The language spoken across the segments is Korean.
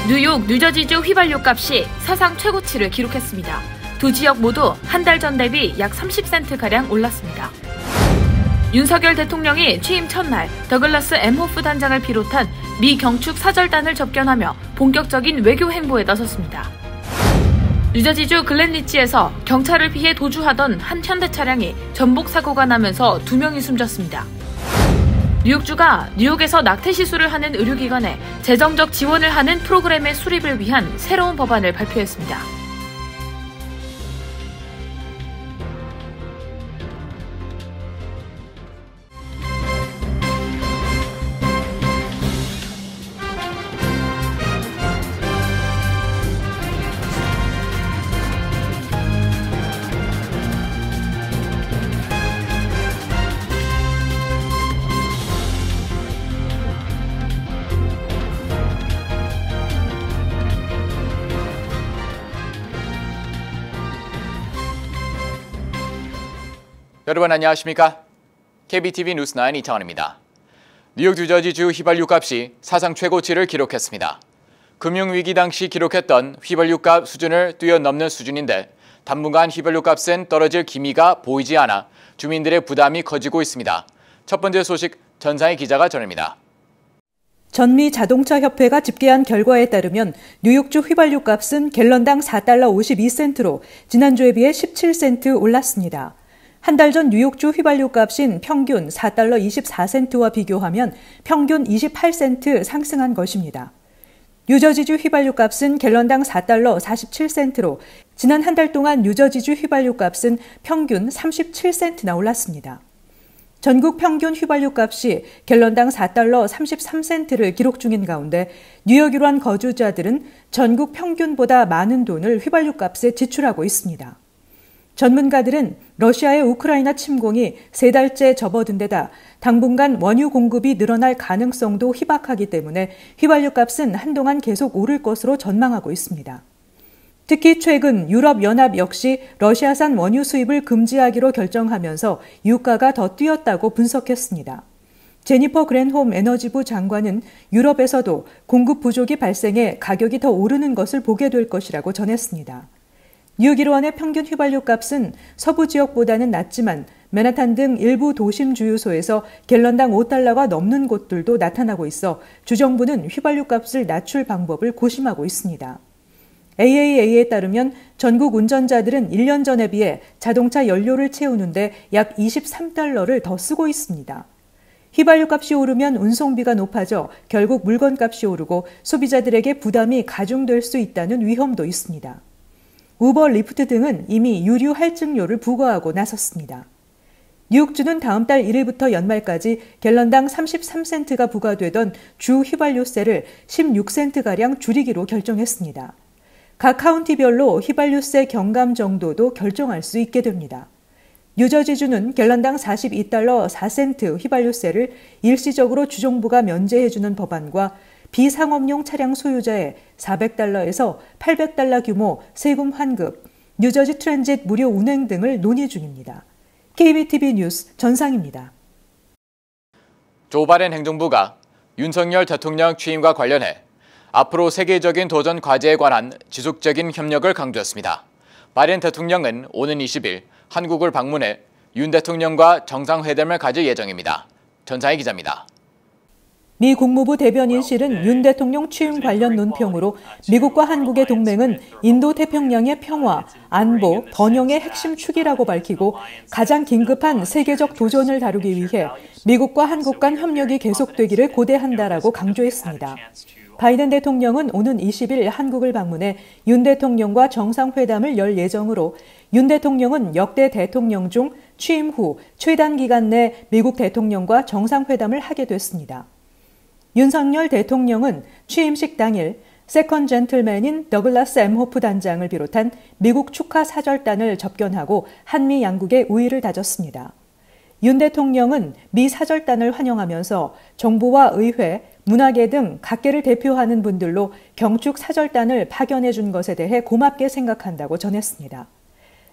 뉴욕, 뉴저지주 휘발유 값이 사상 최고치를 기록했습니다. 두 지역 모두 한 달 전 대비 약 30센트가량 올랐습니다. 윤석열 대통령이 취임 첫날 더글라스 엠호프 단장을 비롯한 미 경축 사절단을 접견하며 본격적인 외교 행보에 나섰습니다. 뉴저지주 글렌리치에서 경찰을 피해 도주하던 한 현대 차량이 전복 사고가 나면서 2명이 숨졌습니다. 뉴욕주가 뉴욕에서 낙태 시술을 하는 의료기관에 재정적 지원을 하는 프로그램의 수립을 위한 새로운 법안을 발표했습니다. 여러분 안녕하십니까? KBTV 뉴스9 이창원입니다. 뉴욕 뉴저지주 휘발유 값이 사상 최고치를 기록했습니다. 금융위기 당시 기록했던 휘발유 값 수준을 뛰어넘는 수준인데 당분간 휘발유 값은 떨어질 기미가 보이지 않아 주민들의 부담이 커지고 있습니다. 첫 번째 소식 전상희 기자가 전합니다. 전미 자동차 협회가 집계한 결과에 따르면 뉴욕주 휘발유 값은 갤런당 4달러 52센트로 지난주에 비해 17센트 올랐습니다. 한 달 전 뉴욕주 휘발유 값인 평균 4달러 24센트와 비교하면 평균 28센트 상승한 것입니다. 뉴저지주 휘발유 값은 갤런당 4달러 47센트로 지난 한 달 동안 뉴저지주 휘발유 값은 평균 37센트나 올랐습니다. 전국 평균 휘발유 값이 갤런당 4달러 33센트를 기록 중인 가운데 뉴욕 일원 거주자들은 전국 평균보다 많은 돈을 휘발유 값에 지출하고 있습니다. 전문가들은 러시아의 우크라이나 침공이 3달째 접어든 데다 당분간 원유 공급이 늘어날 가능성도 희박하기 때문에 휘발유 값은 한동안 계속 오를 것으로 전망하고 있습니다. 특히 최근 유럽연합 역시 러시아산 원유 수입을 금지하기로 결정하면서 유가가 더 뛰었다고 분석했습니다. 제니퍼 그랜홈 에너지부 장관은 유럽에서도 공급 부족이 발생해 가격이 더 오르는 것을 보게 될 것이라고 전했습니다. 뉴욕 일원의 평균 휘발유 값은 서부 지역보다는 낮지만 맨하탄 등 일부 도심 주유소에서 갤런당 5달러가 넘는 곳들도 나타나고 있어 주정부는 휘발유 값을 낮출 방법을 고심하고 있습니다. AAA에 따르면 전국 운전자들은 1년 전에 비해 자동차 연료를 채우는데 약 23달러를 더 쓰고 있습니다. 휘발유 값이 오르면 운송비가 높아져 결국 물건값이 오르고 소비자들에게 부담이 가중될 수 있다는 위험도 있습니다. 우버, 리프트 등은 이미 유류 할증료를 부과하고 나섰습니다. 뉴욕주는 다음 달 1일부터 연말까지 갤런당 33센트가 부과되던 주 휘발유세를 16센트가량 줄이기로 결정했습니다. 각 카운티별로 휘발유세 경감 정도도 결정할 수 있게 됩니다. 뉴저지주는 갤런당 42달러 4센트 휘발유세를 일시적으로 주정부가 면제해주는 법안과 비상업용 차량 소유자의 400달러에서 800달러 규모 세금 환급, 뉴저지 트랜짓 무료 운행 등을 논의 중입니다. KBTV 뉴스 전상입니다. 조 바이든 행정부가 윤석열 대통령 취임과 관련해 앞으로 세계적인 도전 과제에 관한 지속적인 협력을 강조했습니다. 바이든 대통령은 오는 20일 한국을 방문해 윤 대통령과 정상회담을 가질 예정입니다. 전상희 기자입니다. 미 국무부 대변인실은 윤 대통령 취임 관련 논평으로 미국과 한국의 동맹은 인도태평양의 평화, 안보, 번영의 핵심 축이라고 밝히고 가장 긴급한 세계적 도전을 다루기 위해 미국과 한국 간 협력이 계속되기를 고대한다라고 강조했습니다. 바이든 대통령은 오는 20일 한국을 방문해 윤 대통령과 정상회담을 열 예정으로 윤 대통령은 역대 대통령 중 취임 후 최단 기간 내 미국 대통령과 정상회담을 하게 됐습니다. 윤석열 대통령은 취임식 당일 세컨 젠틀맨인 더글라스 엠호프 단장을 비롯한 미국 축하 사절단을 접견하고 한미 양국의 우위를 다졌습니다. 윤 대통령은 미 사절단을 환영하면서 정부와 의회, 문화계 등 각계를 대표하는 분들로 경축 사절단을 파견해 준 것에 대해 고맙게 생각한다고 전했습니다.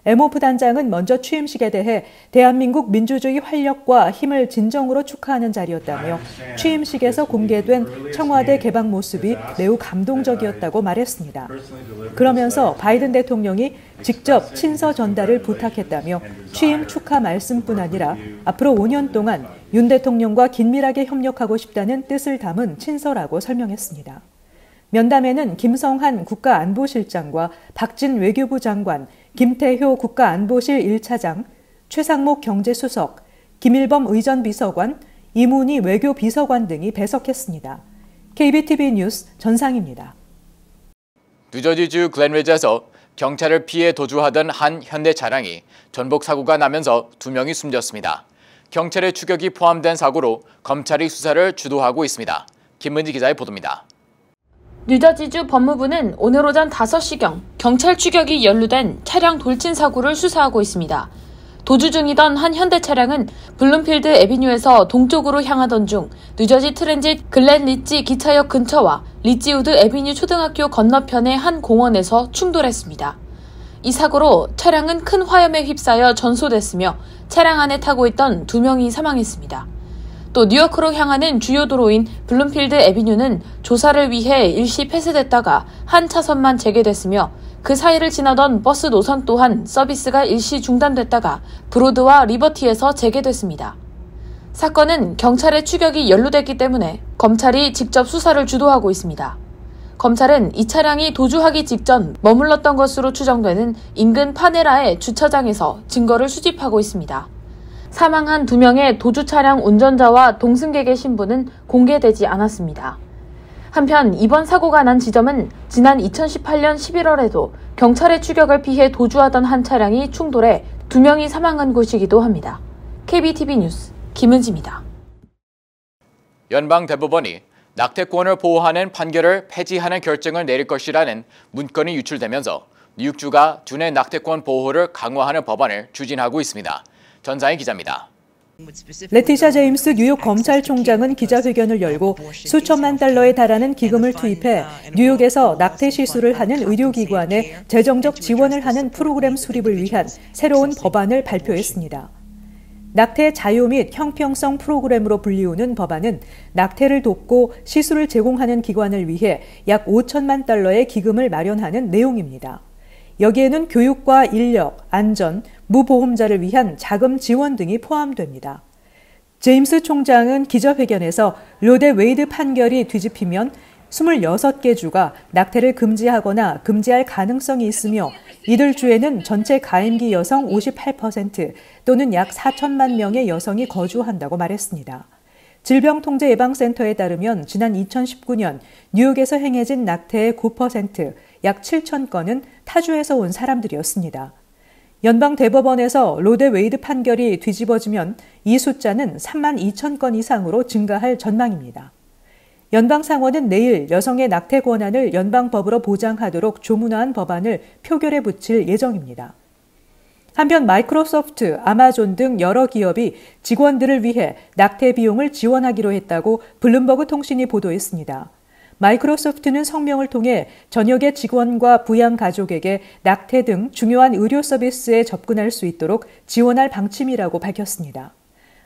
에모프 단장은 먼저 취임식에 대해 대한민국 민주주의 활력과 힘을 진정으로 축하하는 자리였다며 취임식에서 공개된 청와대 개방 모습이 매우 감동적이었다고 말했습니다. 그러면서 바이든 대통령이 직접 친서 전달을 부탁했다며 취임 축하 말씀뿐 아니라 앞으로 5년 동안 윤 대통령과 긴밀하게 협력하고 싶다는 뜻을 담은 친서라고 설명했습니다. 면담에는 김성한 국가안보실장과 박진 외교부 장관, 김태효 국가안보실 1차장, 최상목 경제수석, 김일범 의전비서관, 이문희 외교비서관 등이 배석했습니다. KBTV 뉴스 전상입니다. 뉴저지주 글렌리지에서 경찰을 피해 도주하던 한 현대 차량이 전복 사고가 나면서 2명이 숨졌습니다. 경찰의 추격이 포함된 사고로 검찰이 수사를 주도하고 있습니다. 김문지 기자의 보도입니다. 뉴저지주 법무부는 오늘 오전 5시경 경찰 추격이 연루된 차량 돌진 사고를 수사하고 있습니다. 도주 중이던 한 현대 차량은 블룸필드 애비뉴에서 동쪽으로 향하던 중 뉴저지 트랜짓 글렌리지 기차역 근처와 리지우드 애비뉴 초등학교 건너편의 한 공원에서 충돌했습니다. 이 사고로 차량은 큰 화염에 휩싸여 전소됐으며 차량 안에 타고 있던 2명이 사망했습니다. 또 뉴요크로 향하는 주요 도로인 블룸필드 애비뉴는 조사를 위해 일시 폐쇄됐다가 한 차선만 재개됐으며 그 사이를 지나던 버스 노선 또한 서비스가 일시 중단됐다가 브로드와 리버티에서 재개됐습니다. 사건은 경찰의 추격이 연루됐기 때문에 검찰이 직접 수사를 주도하고 있습니다. 검찰은 이 차량이 도주하기 직전 머물렀던 것으로 추정되는 인근 파네라의 주차장에서 증거를 수집하고 있습니다. 사망한 2명의 도주 차량 운전자와 동승객의 신분은 공개되지 않았습니다. 한편 이번 사고가 난 지점은 지난 2018년 11월에도 경찰의 추격을 피해 도주하던 한 차량이 충돌해 2명이 사망한 곳이기도 합니다. KBTV 뉴스 김은지입니다. 연방대법원이 낙태권을 보호하는 판결을 폐지하는 결정을 내릴 것이라는 문건이 유출되면서 뉴욕주가 두뇌 낙태권 보호를 강화하는 법안을 추진하고 있습니다. 전상희 기자입니다. 레티샤 제임스 뉴욕 검찰총장은 기자회견을 열고 수천만 달러에 달하는 기금을 투입해 뉴욕에서 낙태 시술을 하는 의료기관에 재정적 지원을 하는 프로그램 수립을 위한 새로운 법안을 발표했습니다. 낙태 자유 및 형평성 프로그램으로 불리우는 법안은 낙태를 돕고 시술을 제공하는 기관을 위해 약 5천만 달러의 기금을 마련하는 내용입니다. 여기에는 교육과 인력, 안전, 무보험자를 위한 자금 지원 등이 포함됩니다. 제임스 총장은 기자회견에서 로데 웨이드 판결이 뒤집히면 26개 주가 낙태를 금지하거나 금지할 가능성이 있으며 이들 주에는 전체 가임기 여성 58% 또는 약 4천만 명의 여성이 거주한다고 말했습니다. 질병통제예방센터에 따르면 지난 2019년 뉴욕에서 행해진 낙태의 9%, 약 7천 건은 타주에서 온 사람들이었습니다. 연방대법원에서 로데 웨이드 판결이 뒤집어지면 이 숫자는 3만 2천 건 이상으로 증가할 전망입니다. 연방상원은 내일 여성의 낙태 권한을 연방법으로 보장하도록 조문화한 법안을 표결에 붙일 예정입니다. 한편 마이크로소프트, 아마존 등 여러 기업이 직원들을 위해 낙태 비용을 지원하기로 했다고 블룸버그 통신이 보도했습니다. 마이크로소프트는 성명을 통해 전역의 직원과 부양 가족에게 낙태 등 중요한 의료 서비스에 접근할 수 있도록 지원할 방침이라고 밝혔습니다.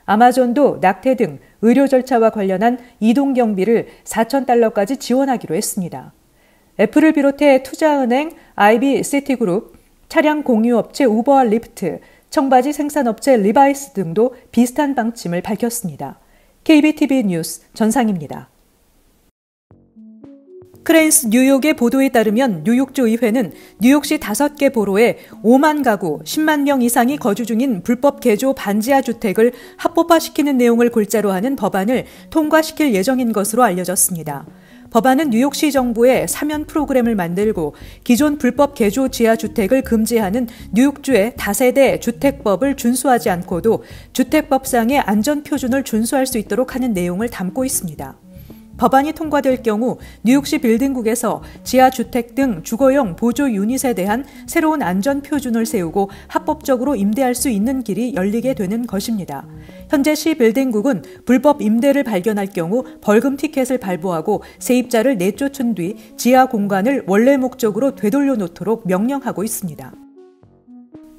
아마존도 낙태 등 의료 절차와 관련한 이동 경비를 4,000달러까지 지원하기로 했습니다. 애플을 비롯해 투자은행, IB 시티그룹, 차량 공유업체 우버와 리프트, 청바지 생산업체 리바이스 등도 비슷한 방침을 밝혔습니다. KBTV 뉴스 전상입니다. 크레인스 뉴욕의 보도에 따르면 뉴욕주 의회는 뉴욕시 5개 보로에 5만 가구, 10만 명 이상이 거주 중인 불법 개조 반지하 주택을 합법화시키는 내용을 골자로 하는 법안을 통과시킬 예정인 것으로 알려졌습니다. 법안은 뉴욕시 정부의 사면 프로그램을 만들고 기존 불법 개조 지하주택을 금지하는 뉴욕주의 다세대 주택법을 준수하지 않고도 주택법상의 안전표준을 준수할 수 있도록 하는 내용을 담고 있습니다. 법안이 통과될 경우 뉴욕시 빌딩국에서 지하주택 등 주거용 보조 유닛에 대한 새로운 안전표준을 세우고 합법적으로 임대할 수 있는 길이 열리게 되는 것입니다. 현재 시 빌딩국은 불법 임대를 발견할 경우 벌금 티켓을 발부하고 세입자를 내쫓은 뒤 지하 공간을 원래 목적으로 되돌려 놓도록 명령하고 있습니다.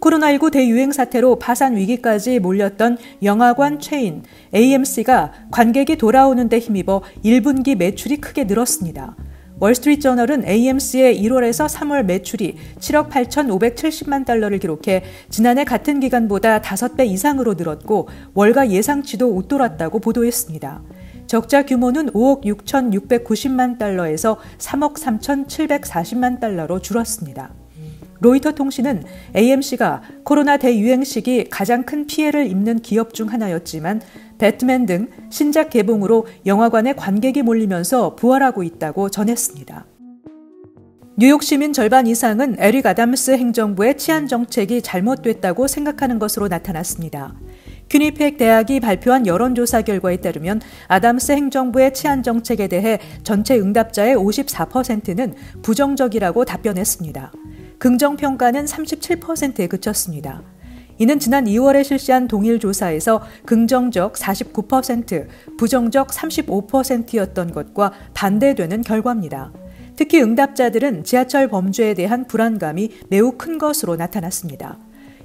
코로나19 대유행 사태로 파산 위기까지 몰렸던 영화관 체인 AMC가 관객이 돌아오는 데 힘입어 1분기 매출이 크게 늘었습니다. 월스트리트저널은 AMC의 1월에서 3월 매출이 7억 8,570만 달러를 기록해 지난해 같은 기간보다 5배 이상으로 늘었고 월가 예상치도 웃돌았다고 보도했습니다. 적자 규모는 5억 6,690만 달러에서 3억 3,740만 달러로 줄었습니다. 로이터 통신은 AMC가 코로나 대유행 시기 가장 큰 피해를 입는 기업 중 하나였지만 배트맨 등 신작 개봉으로 영화관에 관객이 몰리면서 부활하고 있다고 전했습니다. 뉴욕 시민 절반 이상은 에릭 아담스 행정부의 치안 정책이 잘못됐다고 생각하는 것으로 나타났습니다. 퀴니펙 대학이 발표한 여론조사 결과에 따르면 아담스 행정부의 치안 정책에 대해 전체 응답자의 54%는 부정적이라고 답변했습니다. 긍정평가는 37%에 그쳤습니다. 이는 지난 2월에 실시한 동일 조사에서 긍정적 49%, 부정적 35%였던 것과 반대되는 결과입니다. 특히 응답자들은 지하철 범죄에 대한 불안감이 매우 큰 것으로 나타났습니다.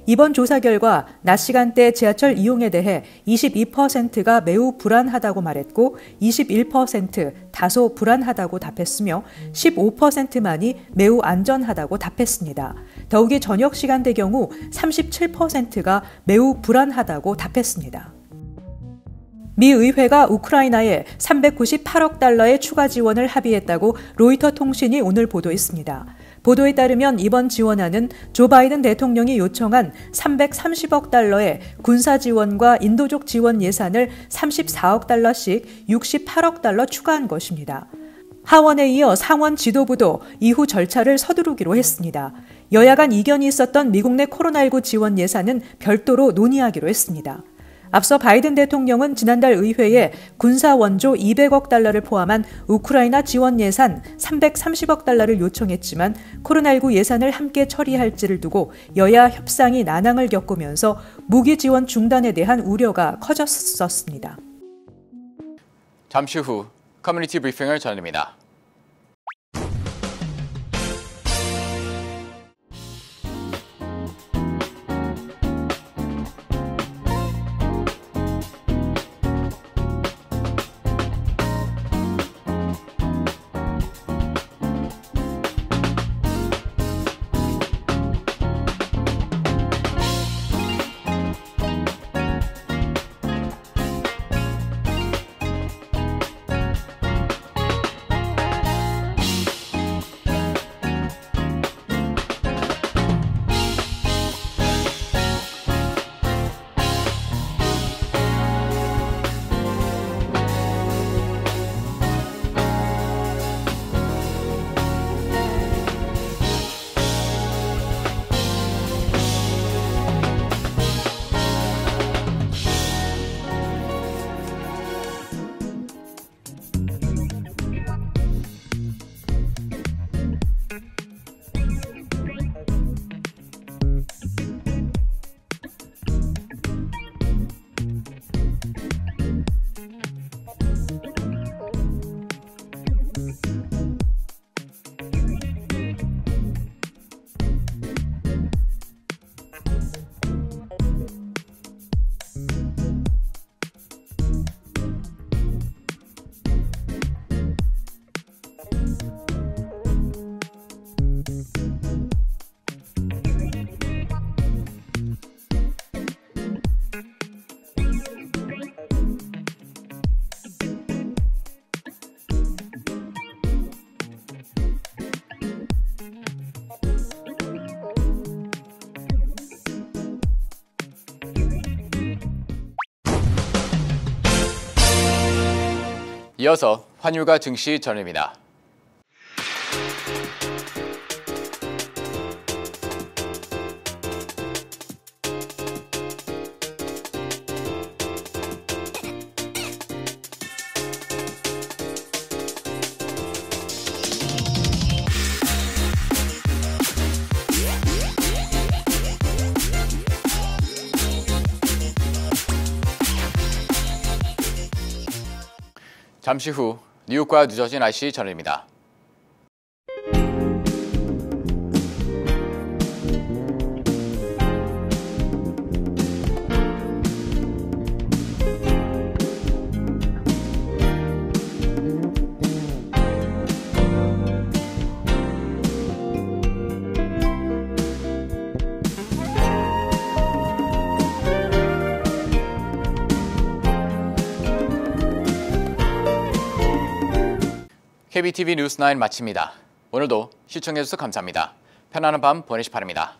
이번 조사 결과 낮 시간대 지하철 이용에 대해 22%가 매우 불안하다고 말했고 21% 다소 불안하다고 답했으며 15%만이 매우 안전하다고 답했습니다. 더욱이 저녁 시간대 경우 37%가 매우 불안하다고 답했습니다. 미 의회가 우크라이나에 398억 달러의 추가 지원을 합의했다고 로이터 통신이 오늘 보도했습니다. 보도에 따르면 이번 지원안은 조 바이든 대통령이 요청한 330억 달러의 군사 지원과 인도적 지원 예산을 34억 달러씩 68억 달러 추가한 것입니다. 하원에 이어 상원 지도부도 이후 절차를 서두르기로 했습니다. 여야 간 이견이 있었던 미국 내 코로나19 지원 예산은 별도로 논의하기로 했습니다. 앞서 바이든 대통령은 지난달 의회에 군사 원조 200억 달러를 포함한 우크라이나 지원 예산 330억 달러를 요청했지만 코로나19 예산을 함께 처리할지를 두고 여야 협상이 난항을 겪으면서 무기 지원 중단에 대한 우려가 커졌었습니다. 잠시 후 커뮤니티 브리핑을 전합니다. 이어서 환율과 증시 전입니다. 잠시 후 뉴욕과 뉴저지 날씨 전입니다. KBTV 뉴스9 마칩니다. 오늘도 시청해주셔서 감사합니다. 편안한 밤 보내시 바랍니다.